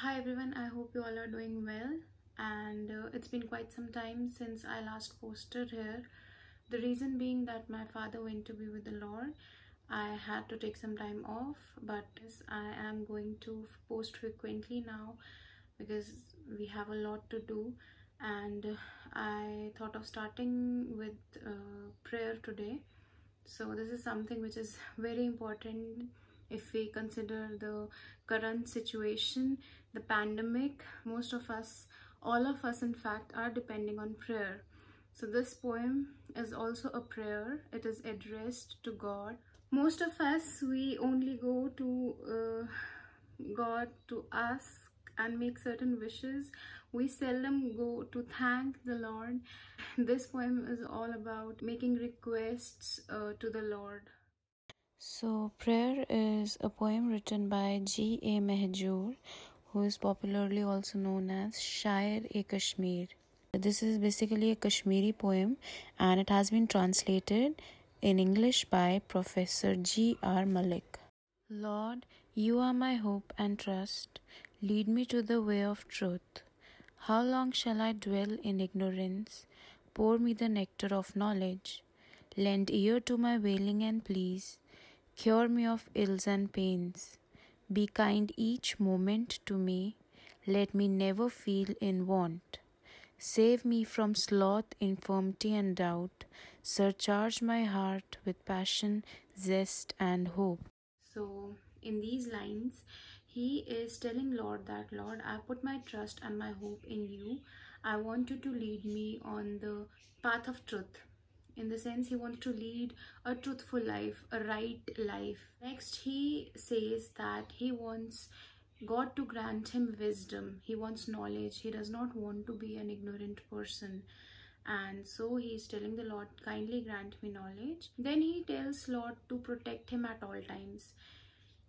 Hi everyone, I hope you all are doing well, and it's been quite some time since I last posted here. The reason being that my father went to be with the Lord. I had to take some time off, but yes, I am going to post frequently now because we have a lot to do, and I thought of starting with prayer today. So this is something which is very important if we consider the current situation, the pandemic. Most of us, all of us in fact, are depending on prayer. So this poem is also a prayer. It is addressed to God. Most of us, we only go to God to ask and make certain wishes. We seldom go to thank the Lord. This poem is all about making requests to the Lord. So, Prayer is a poem written by G.A. Mehjoor, who is popularly also known as Shair-e-Kashmir. This is basically a Kashmiri poem and it has been translated in English by Professor G.R. Malik. Lord, you are my hope and trust. Lead me to the way of truth. How long shall I dwell in ignorance? Pour me the nectar of knowledge. Lend ear to my wailing and pleas. Cure me of ills and pains. Be kind each moment to me. Let me never feel in want. Save me from sloth, infirmity, and doubt. Surcharge my heart with passion, zest, and hope. So in these lines, he is telling Lord that, Lord, I put my trust and my hope in you. I want you to lead me on the path of truth. In the sense, he wants to lead a truthful life, a right life. Next, he says that he wants God to grant him wisdom. He wants knowledge. He does not want to be an ignorant person. And so he is telling the Lord, kindly grant me knowledge. Then he tells Lord to protect him at all times.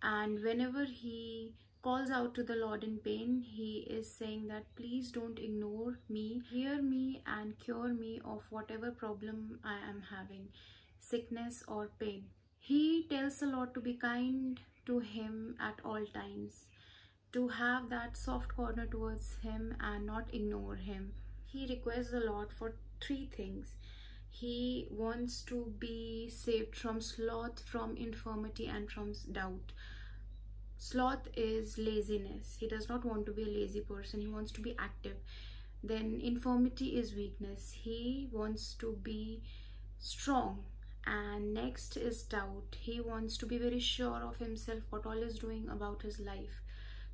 And whenever he calls out to the Lord in pain, he is saying that please don't ignore me, hear me and cure me of whatever problem I am having, sickness or pain. He tells the Lord to be kind to him at all times, to have that soft corner towards him and not ignore him. He requests the Lord for three things. He wants to be saved from sloth, from infirmity, and from doubt. Sloth is laziness. He does not want to be a lazy person. He wants to be active. Then infirmity is weakness. He wants to be strong. And next is doubt. He wants to be very sure of himself, what all is doing about his life.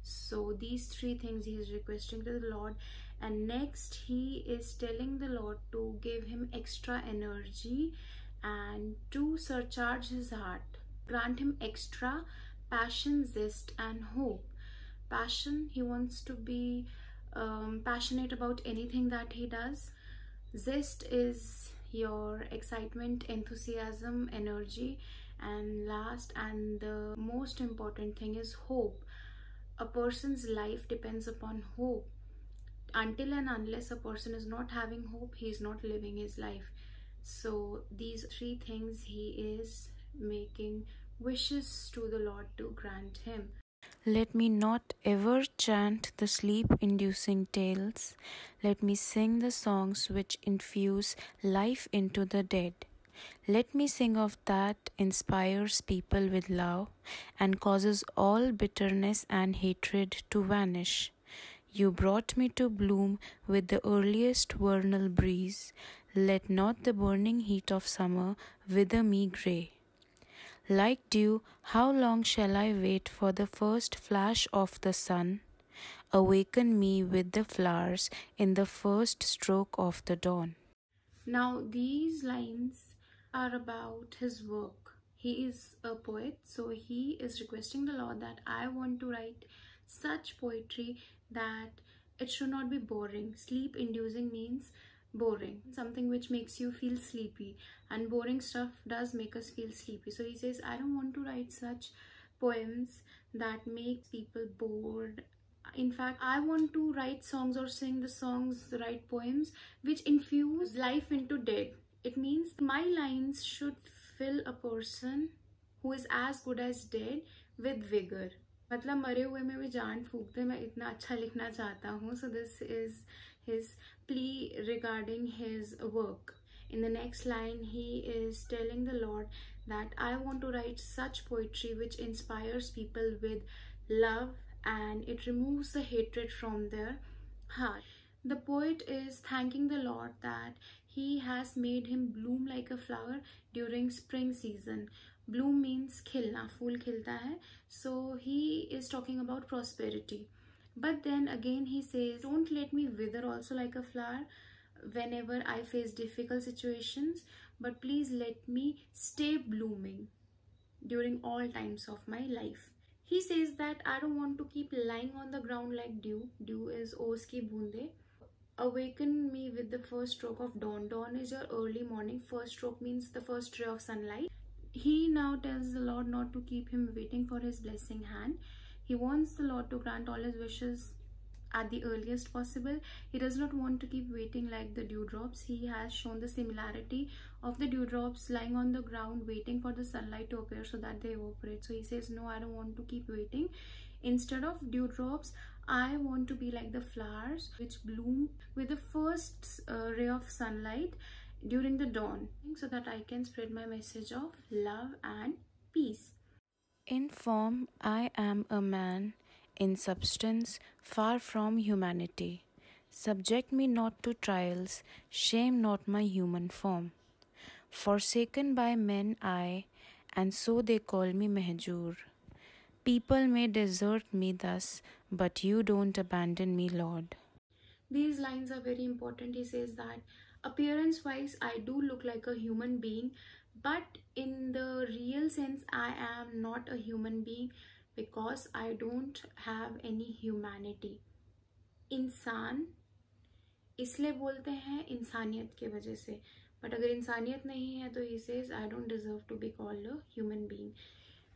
So these three things he is requesting to the Lord. And next he is telling the Lord to give him extra energy and to surcharge his heart. Grant him extra passion, zest and hope. Passion, he wants to be passionate about anything that he does. Zest is your excitement, enthusiasm, energy. And last and the most important thing is hope. A person's life depends upon hope. Until and unless a person is not having hope, he is not living his life. So these three things he is making wishes to the Lord to grant him. Let me not ever chant the sleep-inducing tales. Let me sing the songs which infuse life into the dead. Let me sing of that inspires people with love and causes all bitterness and hatred to vanish. You brought me to bloom with the earliest vernal breeze. Let not the burning heat of summer wither me grey. Like dew, how long shall I wait for the first flash of the sun? Awaken me with the flowers in the first stroke of the dawn. Now these lines are about his work. He is a poet, so he is requesting the Lord that I want to write such poetry that it should not be boring. Sleep inducing means boring, something which makes you feel sleepy, and boring stuff does make us feel sleepy. So he says, I don't want to write such poems that make people bored. In fact, I want to write songs or sing the songs, write poems which infuse life into dead. It means my lines should fill a person who is as good as dead with vigor. मतलब मरे हुए में भी जान फूक दे, मैं इतना अच्छा लिखना चाहता हूँ. So this is his plea regarding his work. In the next line, he is telling the Lord that I want to write such poetry which inspires people with love and it removes the hatred from their heart. The poet is thanking the Lord that he has made him bloom like a flower during spring season. Bloom means khilna, फूल खिलता है. So he is talking about prosperity. But then again he says, don't let me wither also like a flower whenever I face difficult situations, but please let me stay blooming during all times of my life. He says that I don't want to keep lying on the ground like dew. Dew is ओस की बूंदे. Awaken me with the first stroke of dawn. Dawn is your early morning. First stroke means the first ray of sunlight. He now tells the Lord not to keep him waiting for his blessing hand. He wants the Lord to grant all his wishes at the earliest possible. He does not want to keep waiting like the dewdrops. He has shown the similarity of the dewdrops lying on the ground waiting for the sunlight to appear so that they evaporate. So he says, no, I don't want to keep waiting. Instead of dewdrops, I want to be like the flowers which bloom with the first ray of sunlight during the dawn, so that I can spread my message of love and peace. In form, I am a man, in substance, far from humanity. Subject me not to trials, shame not my human form. Forsaken by men I, and so they call me Mehjoor. People may desert me thus, but you don't abandon me, Lord. These lines are very important. He says that appearance wise I do look like a human being, but in the real sense I am not a human being because I don't have any humanity. इंसान इसलिए बोलते हैं इंसानियत के वजह से, but अगर इंसानियत नहीं है तो he says I don't deserve to be called a human being.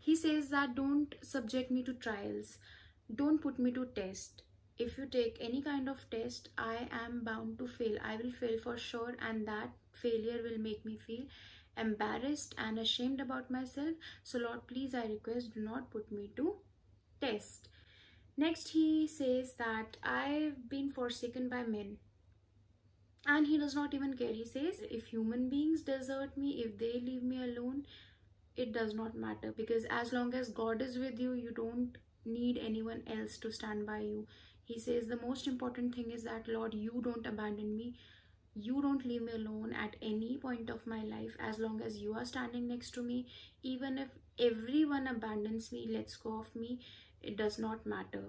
He says that don't subject me to trials, don't put me to test. If you take any kind of test, I am bound to fail. I will fail for sure, and that failure will make me feel embarrassed and ashamed about myself. So Lord, please, I request, do not put me to test. Next he says that I've been forsaken by men, and he does not even care. He says if human beings desert me, if they leave me alone, it does not matter, because as long as God is with you, you don't need anyone else to stand by you. He says the most important thing is that Lord, you don't abandon me, you don't leave me alone at any point of my life. As long as you are standing next to me, even if everyone abandons me, lets go of me, it does not matter.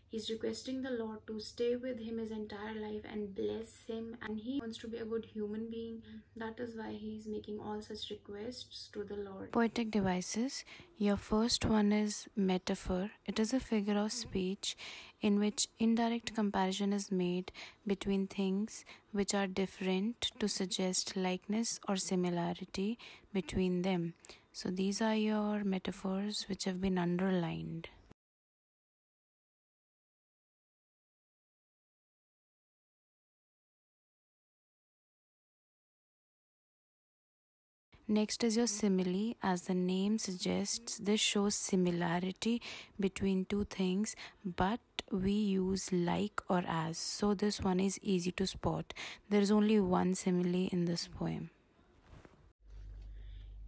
He's requesting the Lord to stay with him his entire life and bless him, and he wants to be a good human being. That is why he's making all such requests to the Lord. Poetic devices. Your first one is metaphor. It is a figure of speech in which indirect comparison is made between things which are different to suggest likeness or similarity between them. So these are your metaphors which have been underlined. Next is your simile. As the name suggests, this shows similarity between two things, but we use like or as. So this one is easy to spot. There is only one simile in this poem.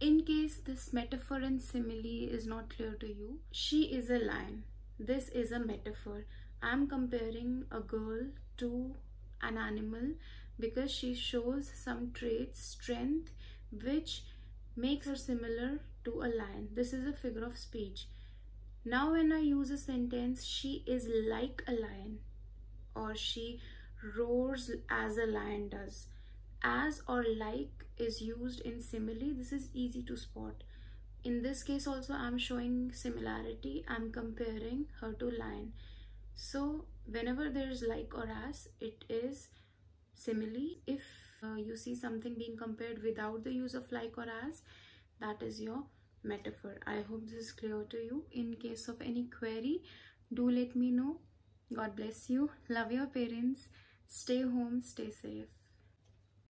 In case this metaphor and simile is not clear to you, she is a lion. This is a metaphor. I'm comparing a girl to an animal because she shows some traits, strength, which makes her similar to a lion. This is a figure of speech. Now when I use a sentence, she is like a lion, or she roars as a lion does. As or like is used in simile. This is easy to spot. In this case also I'm showing similarity. I'm comparing her to lion. So whenever there is like or as, it is simile. If you see something being compared without the use of like or as, that is your metaphor. I hope this is clear to you. In case of any query, do let me know. God bless you. Love your parents. Stay home, stay safe.